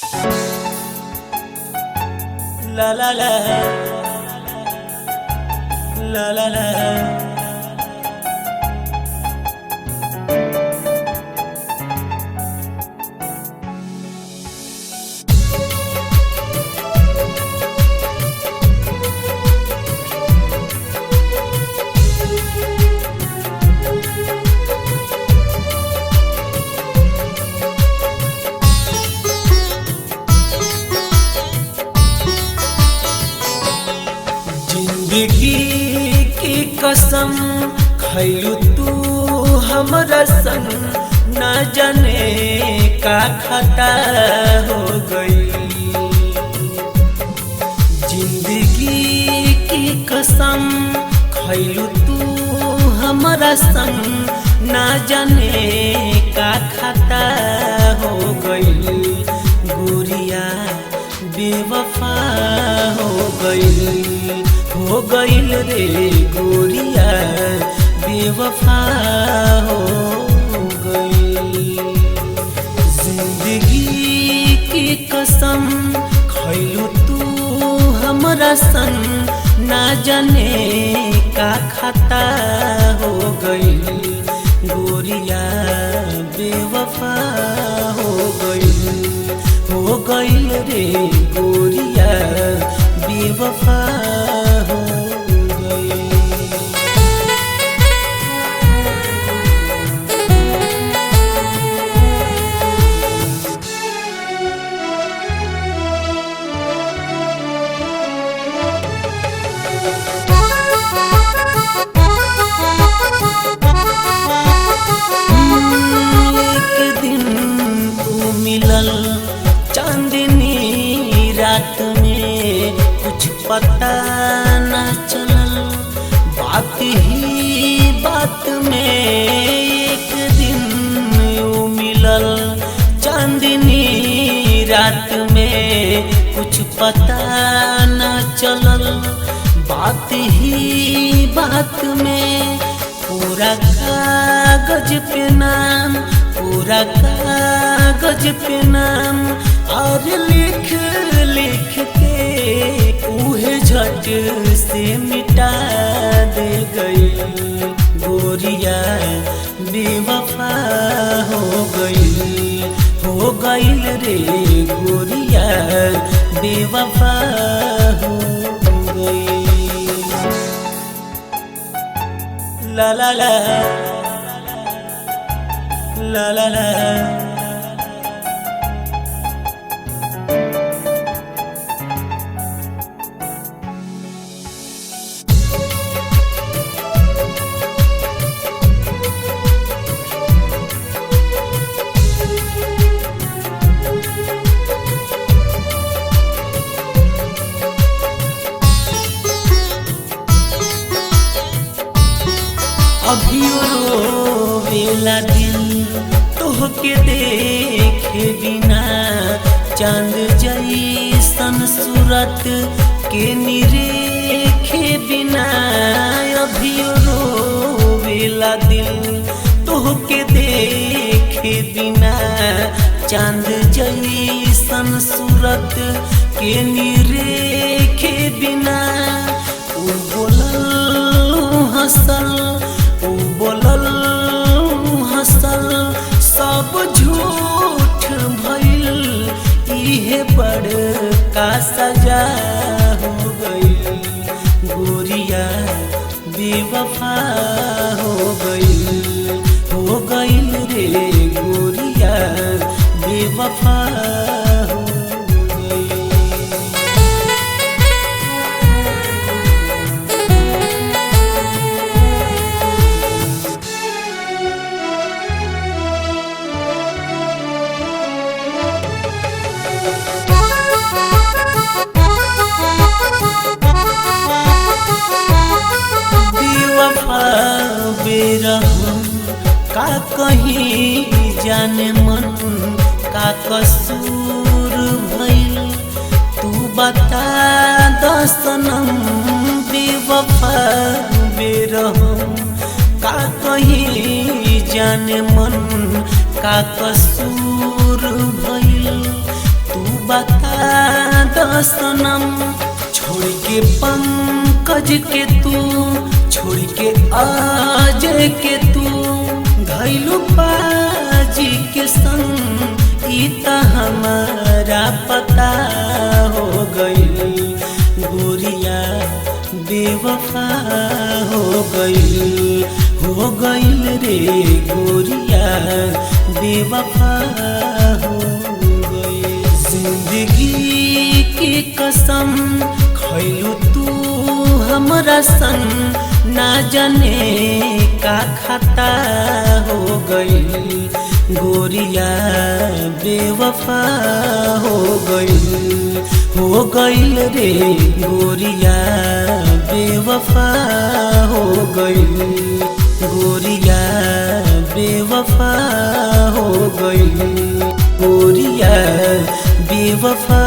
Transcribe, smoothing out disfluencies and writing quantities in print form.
La la la, la la la. जिंदगी की कसम खैलू तू हमरा संग, न जाने का खता हो गई। जिंदगी की कसम खैलू तू हमरा संग, न जाने का खता हो गई। गोरिया बेवफा हो गईल रे गोरिया बेवफा हो गई। जिंदगी की कसम खैलू तू हमरा संग, ना जाने का खता हो गई। गोरिया बेवफा हो गईल रे गोरिया बेवफा हो गई। एक दिन तू मिलल चांदनी रात में, कुछ पता न चलल बात ही बात में। एक दिन यूं मिलल चांदनी रात में, कुछ पता न चलल बात ही बात में। पूरा कागज पे नाम, पूरा कागज पे नाम, और लिख लिख के उहे झट से मिटा दे गई। गोरिया बेवफा हो गईल रे गोरिया बेवफा हो गई। La la la, la la la. अभियो रोवेला दिल तोहके देखे बिना, चांद जैसन सूरत के निरेखे बिना। अभियो रोवेला दिल तोहके देखे बिना, चांद जैसन सूरत के निरेखे बिना। उ बोलल हंसल, बोलल हंसल, सब झूठ भइल, इहे बड़का सजा हो गई। गोरिया बेवफा हो गईल रे गोरिया बेवफा हो गई। बेरहम का कहीं जाने मन का कसूर भइल, तू बता द सनम बेवफा बेरहम का कहीं जाने मन का कसूर भइल, तू सनम। छोड़ के पंकज के तू, छोड़ के अजय के तू, घैलू पाजी के संग ई त हमारा पता हो गई। गोरिया बेवफा हो गई रे गोरिया बेवफा हो गई। जिंदगी की कसम खैलू तू हमरा संग, ना जाने का खाता हो गई। गोरिया बेवफा हो गई रे गोरिया बेवफा हो गई। गोरिया बेवफा हो गई, गोरिया बेवफा